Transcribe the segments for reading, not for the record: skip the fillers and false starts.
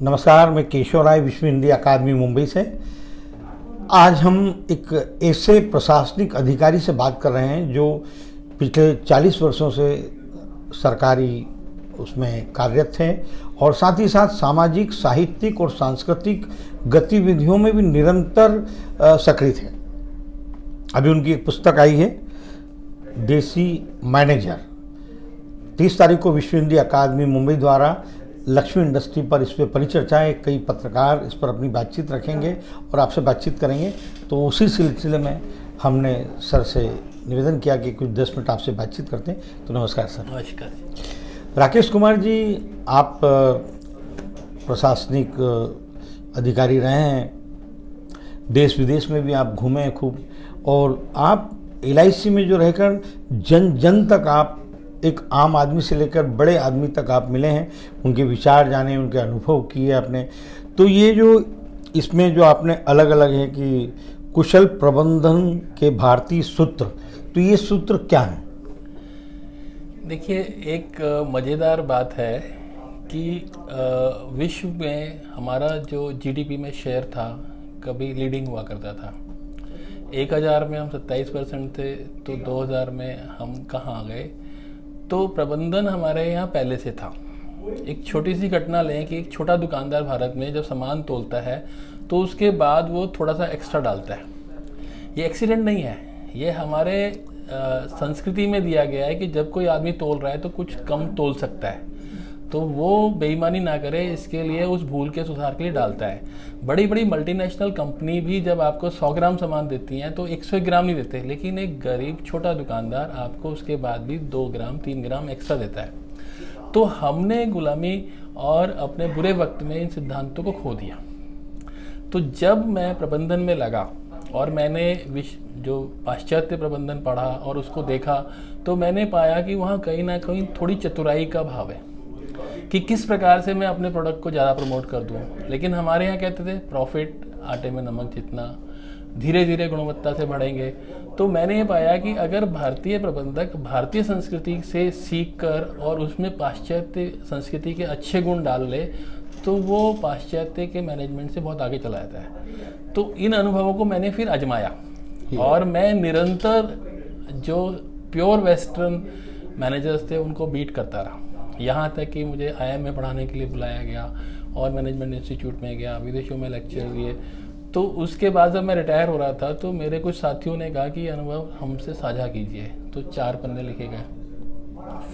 नमस्कार, मैं केशव राय विश्व हिंदी अकादमी मुंबई से। आज हम एक ऐसे प्रशासनिक अधिकारी से बात कर रहे हैं जो पिछले 40 वर्षों से सरकारी उसमें कार्यरत थे और साथ ही साथ सामाजिक, साहित्यिक और सांस्कृतिक गतिविधियों में भी निरंतर सक्रिय थे। अभी उनकी एक पुस्तक आई है, देसी मैनेजर। 30 तारीख को विश्व हिंदी अकादमी मुंबई द्वारा लक्ष्मी इंडस्ट्री पर इस पर परिचर्चा है। कई पत्रकार इस पर अपनी बातचीत रखेंगे और आपसे बातचीत करेंगे। तो उसी सिलसिले में हमने सर से निवेदन किया कि कुछ 10 मिनट आपसे बातचीत करते हैं। तो नमस्कार सर। नमस्कार। राकेश कुमार जी, आप प्रशासनिक अधिकारी रहे हैं, देश विदेश में भी आप घूमे खूब, और आप LIC में जो रहकर जन जन तक आप एक आम आदमी से लेकर बड़े आदमी तक आप मिले हैं, उनके विचार जाने, उनके अनुभव किए आपने। तो ये जो इसमें जो आपने अलग अलग है कि कुशल प्रबंधन के भारतीय सूत्र, तो ये सूत्र क्या है? देखिए, एक मज़ेदार बात है कि विश्व में हमारा जो GDP में शेयर था, कभी लीडिंग हुआ करता था। 1000 में हम 27% थे, तो 2000 में हम कहाँ आ गए? तो प्रबंधन हमारे यहाँ पहले से था। एक छोटी सी घटना लें कि एक छोटा दुकानदार भारत में जब सामान तोलता है तो उसके बाद वो थोड़ा सा एक्स्ट्रा डालता है। ये एक्सीडेंट नहीं है, ये हमारे संस्कृति में दिया गया है कि जब कोई आदमी तोल रहा है तो कुछ कम तोल सकता है, तो वो बेईमानी ना करे, इसके लिए उस भूल के सुधार के लिए डालता है। बड़ी बड़ी मल्टीनेशनल कंपनी भी जब आपको 100 ग्राम सामान देती हैं तो 101 ग्राम नहीं देते, लेकिन एक गरीब छोटा दुकानदार आपको उसके बाद भी 2 ग्राम 3 ग्राम एक्स्ट्रा देता है। तो हमने गुलामी और अपने बुरे वक्त में इन सिद्धांतों को खो दिया। तो जब मैं प्रबंधन में लगा और मैंने जो पाश्चात्य प्रबंधन पढ़ा और उसको देखा, तो मैंने पाया कि वहाँ कहीं ना कहीं थोड़ी चतुराई का भाव है कि किस प्रकार से मैं अपने प्रोडक्ट को ज़्यादा प्रमोट कर दूं। लेकिन हमारे यहाँ कहते थे प्रॉफिट आटे में नमक जितना, धीरे धीरे गुणवत्ता से बढ़ेंगे। तो मैंने ये पाया कि अगर भारतीय प्रबंधक भारतीय संस्कृति से सीख कर और उसमें पाश्चात्य संस्कृति के अच्छे गुण डाल ले तो वो पाश्चात्य के मैनेजमेंट से बहुत आगे चला जाता है। तो इन अनुभवों को मैंने फिर आजमाया और मैं निरंतर जो प्योर वेस्टर्न मैनेजर्स थे उनको बीट करता रहा। यहाँ तक कि मुझे IIM में पढ़ाने के लिए बुलाया गया और मैनेजमेंट इंस्टीट्यूट में गया, विदेशों में लेक्चर दिए। तो उसके बाद जब मैं रिटायर हो रहा था तो मेरे कुछ साथियों ने कहा कि अनुभव हमसे साझा कीजिए, तो 4 पन्ने लिखे गए।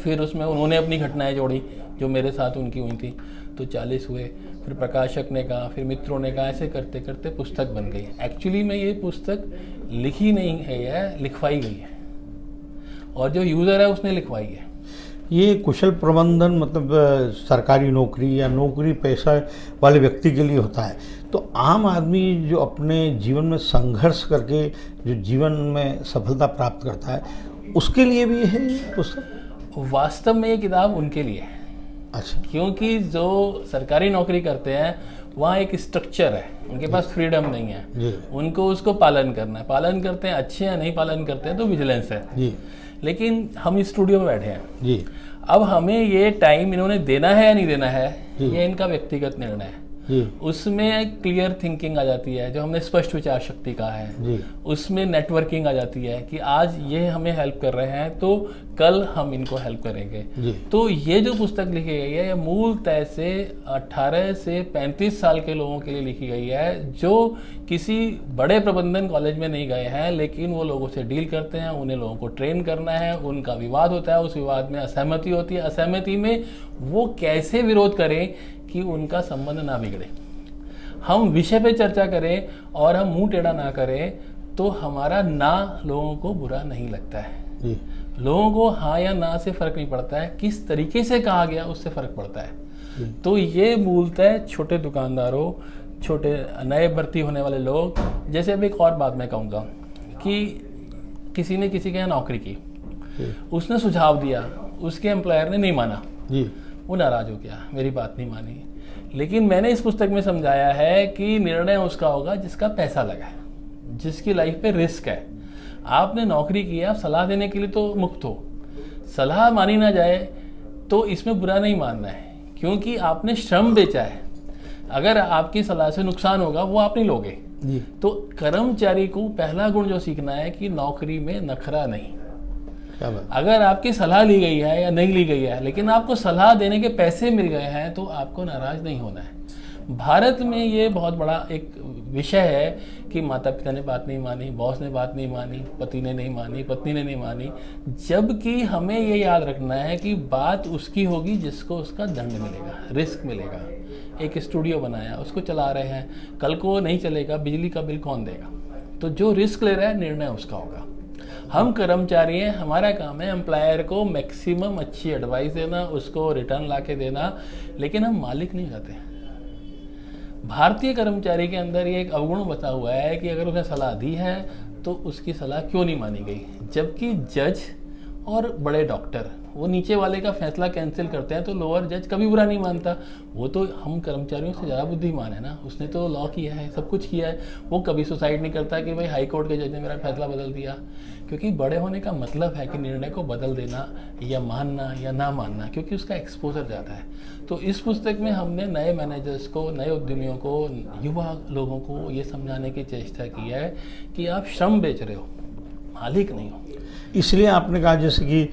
फिर उसमें उन्होंने अपनी घटनाएं जोड़ी जो मेरे साथ उनकी हुई थी, तो 40 हुए। फिर प्रकाशक ने कहा, फिर मित्रों ने कहा, ऐसे करते करते पुस्तक बन गई। एक्चुअली में ये पुस्तक लिखी नहीं है, यह लिखवाई गई है और जो यूज़र है उसने लिखवाई है। ये कुशल प्रबंधन मतलब सरकारी नौकरी या नौकरी पेशा वाले व्यक्ति के लिए होता है। तो आम आदमी जो अपने जीवन में संघर्ष करके जो जीवन में सफलता प्राप्त करता है, उसके लिए भी है पुस्तक? वास्तव में ये किताब उनके लिए है। अच्छा। क्योंकि जो सरकारी नौकरी करते हैं वहाँ एक स्ट्रक्चर है, उनके पास फ्रीडम नहीं है जी। उनको उसको पालन करना है। पालन करते हैं अच्छे हैं, नहीं पालन करते हैं तो विजिलेंस है जी। लेकिन हम स्टूडियो में बैठे हैं जी। अब हमें ये टाइम इन्होंने देना है या नहीं देना है, ये इनका व्यक्तिगत निर्णय है। उसमें क्लियर थिंकिंग आ जाती है, जो हमने स्पष्ट विचार शक्ति कहा है। उसमें नेटवर्किंग आ जाती है कि आज ये हमें हेल्प कर रहे हैं तो कल हम इनको हेल्प करेंगे। तो ये जो पुस्तक लिखी गई है, ये मूलतः से 18 से 35 साल के लोगों के लिए लिखी गई है जो किसी बड़े प्रबंधन कॉलेज में नहीं गए हैं, लेकिन वो लोगों से डील करते हैं, उन्हें लोगों को ट्रेन करना है, उनका विवाद होता है, उस विवाद में असहमति होती है, असहमति में वो कैसे विरोध करें कि उनका संबंध ना बिगड़े। हम विषय पे चर्चा करें और हम मुंह टेढ़ा ना करें तो हमारा ना लोगों को बुरा नहीं लगता है। लोगों को हाँ या ना से फर्क नहीं पड़ता है, किस तरीके से कहा गया उससे फर्क पड़ता है। तो ये मूलतः छोटे दुकानदारों, छोटे नए भर्ती होने वाले लोग, जैसे अब एक और बात मैं कहूँगा कि किसी ने किसी के यहाँ नौकरी की, उसने सुझाव दिया, उसके एम्प्लॉयर ने नहीं माना, वो नाराज हो गया, मेरी बात नहीं मानी। लेकिन मैंने इस पुस्तक में समझाया है कि निर्णय उसका होगा जिसका पैसा लगा है, जिसकी लाइफ पे रिस्क है। आपने नौकरी की, आप सलाह देने के लिए तो मुक्त हो, सलाह मानी ना जाए तो इसमें बुरा नहीं मानना है, क्योंकि आपने श्रम बेचा है। अगर आपकी सलाह से नुकसान होगा वो आप नहीं लोगे। जी। तो कर्मचारी को पहला गुण जो सीखना है कि नौकरी में नखरा नहीं। क्या बात। अगर आपकी सलाह ली गई है या नहीं ली गई है लेकिन आपको सलाह देने के पैसे मिल गए हैं तो आपको नाराज नहीं होना है। भारत में ये बहुत बड़ा एक विषय है कि माता पिता ने बात नहीं मानी, बॉस ने बात नहीं मानी, पति ने नहीं मानी, पत्नी ने नहीं मानी, जबकि हमें ये याद रखना है कि बात उसकी होगी जिसको उसका दंड मिलेगा, रिस्क मिलेगा। एक स्टूडियो बनाया, उसको चला रहे हैं, कल को नहीं चलेगा, बिजली का बिल कौन देगा? तो जो रिस्क ले रहा है निर्णय उसका होगा। हम कर्मचारी हैं, हमारा काम है एम्प्लॉयर को मैक्सिमम अच्छी एडवाइस देना, उसको रिटर्न ला के देना, लेकिन हम मालिक नहीं रहते। भारतीय कर्मचारी के अंदर ये एक अवगुण बचा हुआ है कि अगर उसने सलाह दी है तो उसकी सलाह क्यों नहीं मानी गई, जबकि जज और बड़े डॉक्टर वो नीचे वाले का फैसला कैंसिल करते हैं तो लोअर जज कभी बुरा नहीं मानता। वो तो हम कर्मचारियों से ज़्यादा बुद्धिमान है ना, उसने तो लॉ किया है, सब कुछ किया है। वो कभी सुसाइड नहीं करता कि भाई हाई कोर्ट के जज ने मेरा फैसला बदल दिया, क्योंकि बड़े होने का मतलब है कि निर्णय को बदल देना या मानना या ना मानना, क्योंकि उसका एक्सपोजर ज़्यादा है। तो इस पुस्तक में हमने नए मैनेजर्स को, नए उद्यमियों को, युवा लोगों को ये समझाने की चेष्टा की है कि आप श्रम बेच रहे हो, मालिक नहीं हो। इसलिए आपने कहा जैसे कि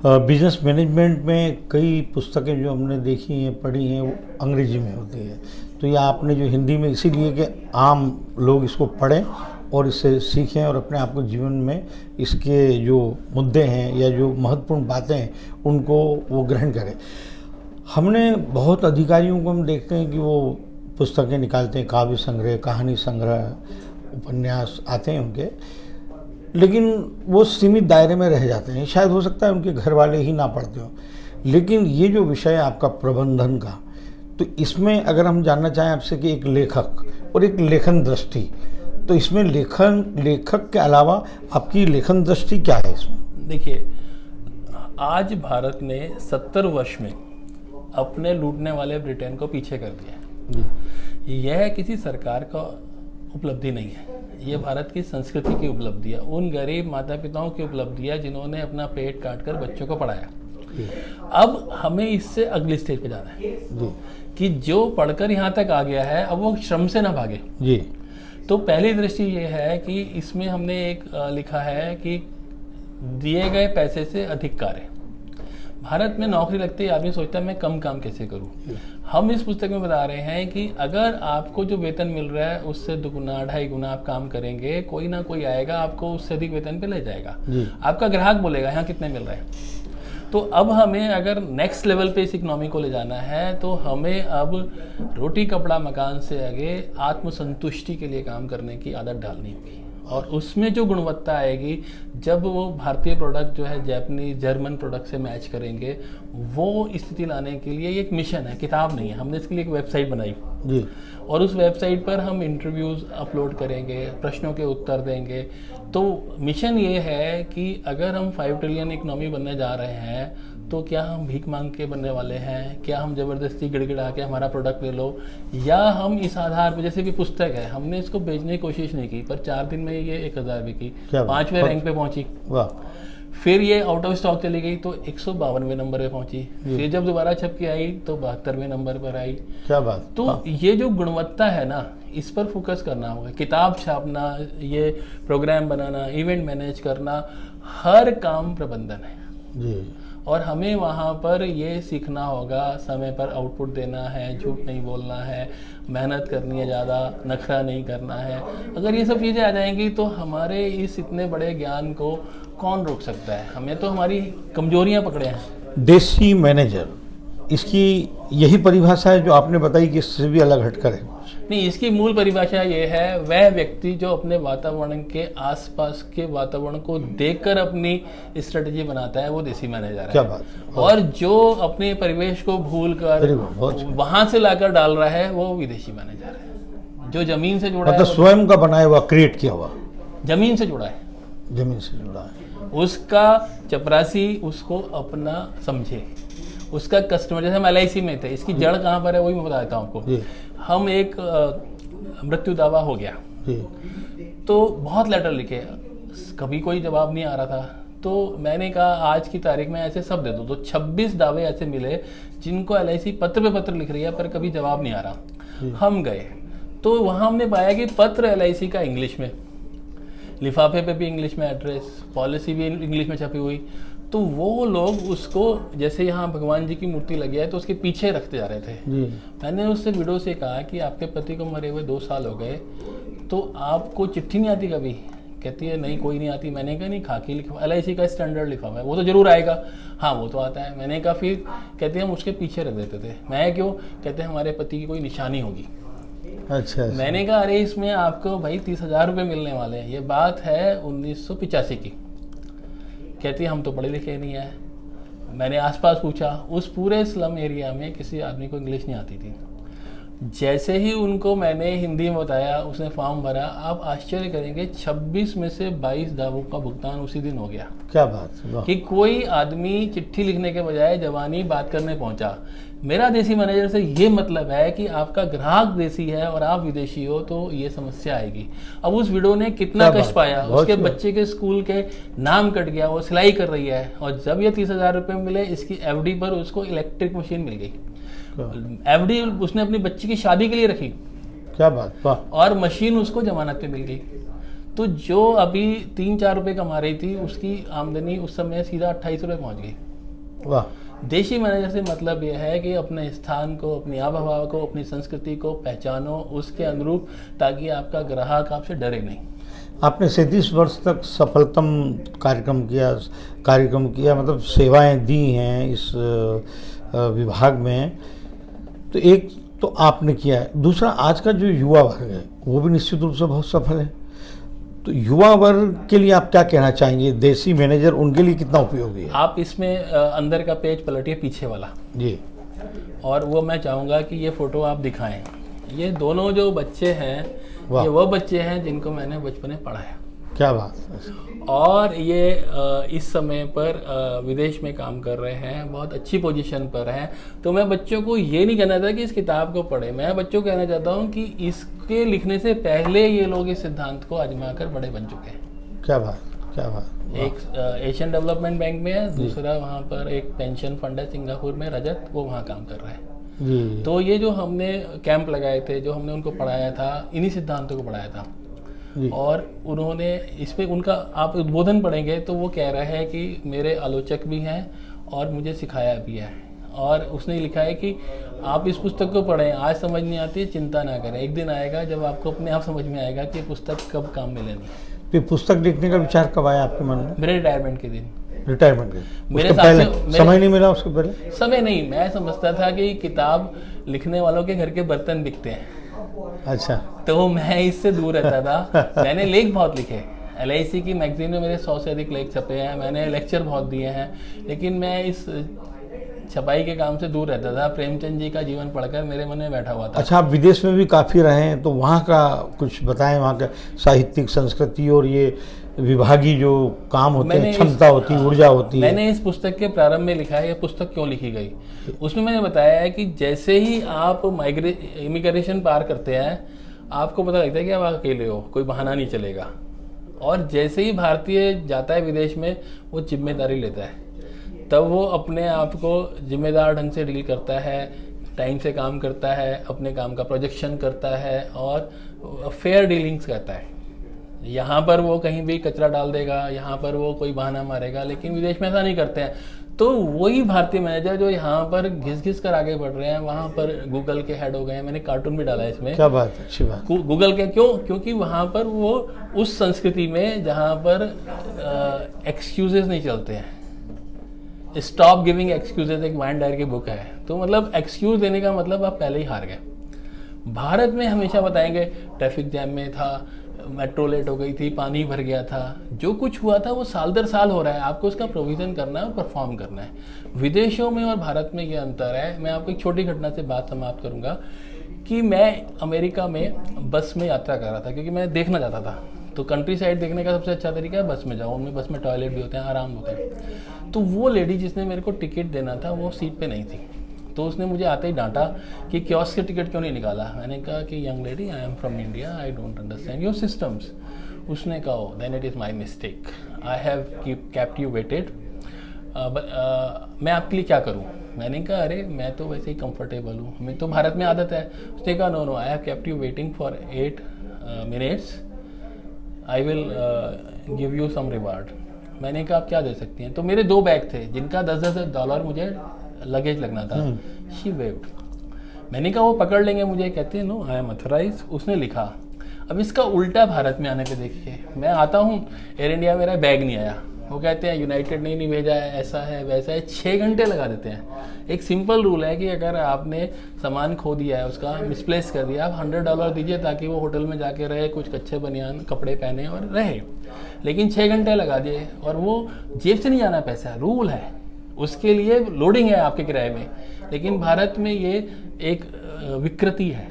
बिजनेस मैनेजमेंट में कई पुस्तकें जो हमने देखी हैं, पढ़ी हैं, वो अंग्रेजी में होती है, तो ये आपने जो हिंदी में इसीलिए कि आम लोग इसको पढ़ें और इससे सीखें और अपने आप को जीवन में इसके जो मुद्दे हैं या जो महत्वपूर्ण बातें हैं उनको वो ग्रहण करें। हमने बहुत अधिकारियों को हम देखते हैं कि वो पुस्तकें निकालते हैं, काव्य संग्रह, कहानी संग्रह, उपन्यास आते हैं उनके, लेकिन वो सीमित दायरे में रह जाते हैं। शायद हो सकता है उनके घर वाले ही ना पढ़ते हो। लेकिन ये जो विषय है आपका प्रबंधन का, तो इसमें अगर हम जानना चाहें आपसे कि एक लेखक और एक लेखन दृष्टि, तो इसमें लेखक के अलावा आपकी लेखन दृष्टि क्या है इसमें? देखिए, आज भारत ने 70 वर्ष में अपने लूटने वाले ब्रिटेन को पीछे कर दिया। यह किसी सरकार का उपलब्धि नहीं है, ये भारत की संस्कृति की उपलब्धि है, उन गरीब माता पिताओं की उपलब्धि है जिन्होंने अपना पेट काटकर बच्चों को पढ़ाया। अब हमें इससे अगली स्टेज पे जाना है कि जो पढ़कर यहाँ तक आ गया है अब वो श्रम से ना भागे जी। तो पहली दृष्टि ये है कि इसमें हमने एक लिखा है कि दिए गए पैसे से अधिक कार्य। भारत में नौकरी लगते ही आदमी सोचता है मैं कम काम कैसे करूं। हम इस पुस्तक में बता रहे हैं कि अगर आपको जो वेतन मिल रहा है उससे दुगुना 2.5 गुना आप काम करेंगे, कोई ना कोई आएगा आपको उससे अधिक वेतन पे ले जाएगा। आपका ग्राहक बोलेगा यहाँ कितने मिल रहे हैं। तो अब हमें अगर नेक्स्ट लेवल पे इस इकोनॉमी को ले जाना है तो हमें अब रोटी कपड़ा मकान से आगे आत्मसंतुष्टि के लिए काम करने की आदत डालनी होगी, और उसमें जो गुणवत्ता आएगी जब वो भारतीय प्रोडक्ट जो है जापानीज जर्मन प्रोडक्ट से मैच करेंगे, वो स्थिति लाने के लिए ये एक मिशन है, किताब नहीं है। हमने इसके लिए एक वेबसाइट बनाई जी, और उस वेबसाइट पर हम इंटरव्यूज़ अपलोड करेंगे, प्रश्नों के उत्तर देंगे। तो मिशन ये है कि अगर हम 5 ट्रिलियन इकनॉमी बनने जा रहे हैं तो क्या हम भीख मांग के बनने वाले हैं, क्या हम ज़बरदस्ती गिड़गिड़ा के हमारा प्रोडक्ट ले लो, या हम इस आधार पर, जैसे कि पुस्तक है हमने इसको बेचने की कोशिश नहीं की पर 4 दिन में ये 1000 बिकी, 5वें रैंक पे पहुंची। वाह। फिर ये आउट ऑफ स्टॉक चली गई तो 152वें नंबर पे पहुंची, फिर जब दोबारा छप के आई तो 72वें नंबर पर आई। क्या बात। तो ये जो गुणवत्ता है ना, इस पर फोकस करना होगा। किताब छापना, ये प्रोग्राम बनाना, इवेंट मैनेज करना, हर काम प्रबंधन है जी। और हमें वहाँ पर ये सीखना होगा, समय पर आउटपुट देना है, झूठ नहीं बोलना है, मेहनत करनी है, ज़्यादा नखरा नहीं करना है। अगर ये सब चीज़ें आ जाएंगी तो हमारे इस इतने बड़े ज्ञान को कौन रोक सकता है। हमें तो हमारी कमजोरियाँ पकड़े हैं। देसी मैनेजर, इसकी यही परिभाषा है जो आपने बताई कि इससे भी अलग हटकर है? नहीं, इसकी मूल परिभाषा ये है, वह व्यक्ति जो अपने वातावरण के आसपास के वातावरण को देखकर अपनी स्ट्रेटजी बनाता है, वो देसी मैनेजर है। क्या बात। और जो अपने परिवेश को भूलकर वहां से लाकर डाल रहा है वो विदेशी मैनेजर है। जो जमीन से जुड़ा मतलब स्वयं का बनाया हुआ, क्रिएट किया हुआ, जमीन से जुड़ा है, जमीन से जुड़ा है, उसका चपरासी उसको अपना समझे, उसका कस्टमर। जैसे हम LIC में थे, इसकी जड़ कहाँ पर है वही मैं बताता हूँ आपको। हम एक मृत्यु दावा हो गया तो बहुत लेटर लिखे, कभी कोई जवाब नहीं आ रहा था, तो मैंने कहा आज की तारीख में ऐसे सब दे दो। तो 26 दावे ऐसे मिले जिनको LIC पत्र पे पत्र लिख रही है पर कभी जवाब नहीं आ रहा। हम गए तो वहाँ हमने पाया कि पत्र LIC का इंग्लिश में, लिफाफे पे भी इंग्लिश में एड्रेस, पॉलिसी भी इंग्लिश में छपी हुई। तो वो लोग उसको जैसे यहाँ भगवान जी की मूर्ति लगी है तो उसके पीछे रखते जा रहे थे। मैंने उससे वीडियो से कहा कि आपके पति को मरे हुए 2 साल हो गए, तो आपको चिट्ठी नहीं आती कभी? कहती है नहीं कोई नहीं आती। मैंने कहा नहीं, खाकी लिफाफा LIC का स्टैंडर्ड लिफाफा है, वो तो जरूर आएगा। हाँ वो तो आता है। मैंने कहा फिर? कहते हैं हम उसके पीछे रख देते थे। मैं क्यों? कहते हैं हमारे पति की कोई निशानी होगी। अच्छा। मैंने कहा अरे इसमें आपको भाई 30,000 रुपये मिलने वाले हैं। ये बात है 1985 की। कहती है हम तो पढ़े लिखे नहीं है। मैंने आसपास पूछा, उस पूरे स्लम एरिया में किसी आदमी को इंग्लिश नहीं आती थी। जैसे ही उनको मैंने हिंदी में बताया, उसने फॉर्म भरा, आप आश्चर्य करेंगे 26 में से 22 दावों का भुगतान उसी दिन हो गया। क्या बात है कि कोई आदमी चिट्ठी लिखने के बजाय जवानी बात करने पहुंचा। मेरा देसी मैनेजर से ये मतलब है कि आपका ग्राहक देसी है और आप विदेशी हो तो ये समस्या आएगी। अब उस विडो ने कितना कष्ट पाया, उसके बच्चे के स्कूल के नाम कट गया, वो सिलाई कर रही है, और जब ये 30,000 रुपये मिले, इसकी FD पर उसको इलेक्ट्रिक मशीन मिल गई। FD उसने अपनी बच्ची की शादी के लिए रखी। क्या बात, वाह। और मशीन उसको जमानत पे मिल गई। तो जो अभी 3-4 रुपये कमा रही थी, उसकी आमदनी उस समय सीधा 28 रुपये पहुँच गई। वाह। देशी मैनेजर से मतलब यह है कि अपने स्थान को, अपनी आबहवा को, अपनी संस्कृति को पहचानो उसके अनुरूप, ताकि आपका ग्राहक आपसे डरे नहीं। आपने 37 वर्ष तक सफलतम कार्यक्रम किया, मतलब सेवाएं दी हैं इस विभाग में। तो एक तो आपने किया है, दूसरा आज का जो युवा वर्ग है वो भी निश्चित रूप से बहुत सफल है। तो युवा वर्ग के लिए आप क्या कहना चाहेंगे? देसी मैनेजर उनके लिए कितना उपयोगी है? आप इसमें अंदर का पेज पलटिए, पीछे वाला जी, और वो मैं चाहूँगा कि ये फ़ोटो आप दिखाएं। ये दोनों जो बच्चे हैं, ये वो बच्चे हैं जिनको मैंने बचपन में पढ़ाया। क्या बात है। और ये इस समय पर विदेश में काम कर रहे हैं, बहुत अच्छी पोजीशन पर हैं। तो मैं बच्चों को ये नहीं कहना चाहता कि इस किताब को पढ़ें, मैं बच्चों को कहना चाहता हूँ कि इसके लिखने से पहले ये लोग इस सिद्धांत को आजमा कर बड़े बन चुके हैं। क्या बात, क्या बात। एक एशियन डेवलपमेंट बैंक में है, दूसरा वहाँ पर एक पेंशन फंड है सिंगापुर में, रजत, वो वहाँ काम कर रहा है। जी। तो ये जो हमने कैंप लगाए थे, जो हमने उनको पढ़ाया था, इन्हीं सिद्धांतों को पढ़ाया था। और उन्होंने इस पर उनका आप उद्बोधन पढ़ेंगे तो वो कह रहा है कि मेरे आलोचक भी हैं और मुझे सिखाया भी है। और उसने लिखा है कि आप इस पुस्तक को पढ़ें, आज समझ नहीं आती, चिंता ना करें, एक दिन आएगा जब आपको अपने आप समझ में आएगा कि पुस्तक कब काम में लेनी। फिर पुस्तक लिखने का विचार कब आया आपके मन में? मेरे रिटायरमेंट के दिन। रिटायरमेंट मेरे पहले समय नहीं मिला? उसके पहले समय नहीं, मैं समझता था कि किताब लिखने वालों के घर के बर्तन बिकते हैं। अच्छा। तो मैं इससे दूर रहता था। मैंने लेख बहुत लिखे, LIC की मैगजीन में मेरे 100 से अधिक लेख छपे हैं, मैंने लेक्चर बहुत दिए हैं, लेकिन मैं इस छपाई के काम से दूर रहता था। प्रेमचंद जी का जीवन पढ़कर मेरे मन में बैठा हुआ था। अच्छा, आप विदेश में भी काफ़ी रहे हैं, तो वहाँ का कुछ बताएं, वहाँ का साहित्यिक संस्कृति और ये विभागीय जो काम होते हैं, क्षमता होती है, ऊर्जा होती है। मैंने इस पुस्तक के प्रारंभ में लिखा है, यह पुस्तक क्यों लिखी गई। उसमें मैंने बताया है कि जैसे ही आप इमिग्रेशन पार करते हैं, आपको पता लगता है कि आप अकेले हो, कोई बहाना नहीं चलेगा। और जैसे ही भारतीय जाता है विदेश में, वो जिम्मेदारी लेता है, तब वो अपने आप को जिम्मेदार ढंग से डील करता है, टाइम से काम करता है, अपने काम का प्रोजेक्शन करता है और फेयर डीलिंग्स करता है। यहाँ पर वो कहीं भी कचरा डाल देगा, यहाँ पर वो कोई बहाना मारेगा, लेकिन विदेश में ऐसा नहीं करते हैं। तो वही भारतीय मैनेजर जो यहाँ पर घिस कर आगे बढ़ रहे हैं, वहाँ पर गूगल के हेड हो गए हैं। मैंने कार्टून भी डाला है इसमें। क्या बात है, अच्छी बात। गूगल के क्यों? क्योंकि वहाँ पर वो उस संस्कृति में जहाँ पर एक्सक्यूजेस नहीं चलते हैं। स्टॉप गिविंग एक्सक्यूजेज एक वाइन डायर की बुक है। तो मतलब एक्सक्यूज देने का मतलब आप पहले ही हार गए। भारत में हमेशा बताएंगे ट्रैफिक जैम में था, मेट्रो लेट हो गई थी, पानी भर गया था, जो कुछ हुआ था वो साल दर साल हो रहा है, आपको उसका प्रोविज़न करना है और परफॉर्म करना है। विदेशों में और भारत में ये अंतर है। मैं आपको एक छोटी घटना से बात समाप्त करूंगा कि मैं अमेरिका में बस में यात्रा कर रहा था, क्योंकि मैं देखना चाहता था। तो कंट्री साइड देखने का सबसे अच्छा तरीका है बस में जाओ, उनमें बस में टॉयलेट भी होते हैं, आराम होते हैं। तो वो लेडी जिसने मेरे को टिकट देना था, वो सीट पे नहीं थी। तो उसने मुझे आते ही डांटा कि कियोस्क से टिकट क्यों नहीं निकाला। मैंने कहा कि young lady, I am from India, I don't understand your systems. उसने कहा then it is my mistake, I have kept you waited, मैं आपके लिए क्या करूँ। मैंने कहा अरे मैं तो वैसे ही कंफर्टेबल हूँ, हमें तो भारत में आदत है। उसने कहा no no, I have kept you waiting for 8 minutes, I will give you some reward. मैंने कहा आप क्या दे सकती हैं? तो मेरे 2 बैग थे जिनका $10,000 मुझे लगेज लगना था। She waived. मैंने कहा वो पकड़ लेंगे मुझे, कहते हैं नो आई एम अथोराइज। उसने लिखा। अब इसका उल्टा भारत में आने पे देखिए, मैं आता हूँ एयर इंडिया, मेरा बैग नहीं आया, वो कहते हैं यूनाइटेड ने नहीं भेजा है, ऐसा है वैसा है, 6 घंटे लगा देते हैं। एक सिंपल रूल है कि अगर आपने सामान खो दिया है, उसका मिसप्लेस कर दिया, आप $100 दीजिए ताकि वो होटल में जाके रहे, कुछ कच्चे बनियान कपड़े पहने और रहे। लेकिन 6 घंटे लगा दिए, और वो जेब से नहीं जाना पैसा, रूल है, उसके लिए लोडिंग है आपके किराए में। लेकिन भारत में ये एक विकृति है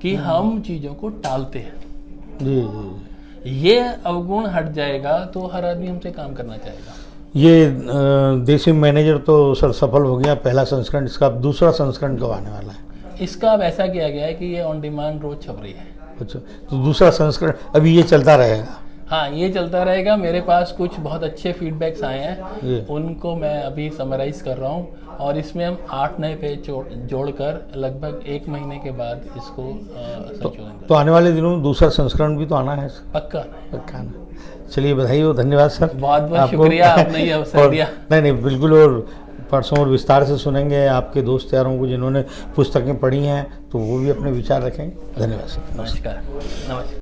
कि हम चीज़ों को टालते हैं। जी जी। ये अवगुण हट जाएगा तो हर आदमी हमसे काम करना चाहेगा। ये देसी मैनेजर तो सर सफल हो गया, पहला संस्करण, इसका अब दूसरा संस्करण कब आने वाला है? इसका अब ऐसा किया गया है कि ये ऑन डिमांड रोज छप रही है। अच्छा, तो दूसरा संस्करण अभी ये चलता रहेगा? हाँ, ये चलता रहेगा। मेरे पास कुछ बहुत अच्छे फीडबैक्स आए हैं, ये उनको मैं अभी समराइज कर रहा हूँ, और इसमें हम 8 नए पेज जोड़कर लगभग 1 महीने के बाद इसको संशोधन तो आने वाले दिनों में दूसरा संस्करण भी तो आना है सर? पक्का। पक्का ना। चलिए बधाई हो, धन्यवाद सर। बहुत बहुत शुक्रिया, आपने ये अवसर दिया। नहीं बिल्कुल, और परसों और विस्तार से सुनेंगे आपके दोस्त यारों को जिन्होंने पुस्तकें पढ़ी हैं, तो वो भी अपने विचार रखेंगे। धन्यवाद सर। नमस्कार। नमस्कार।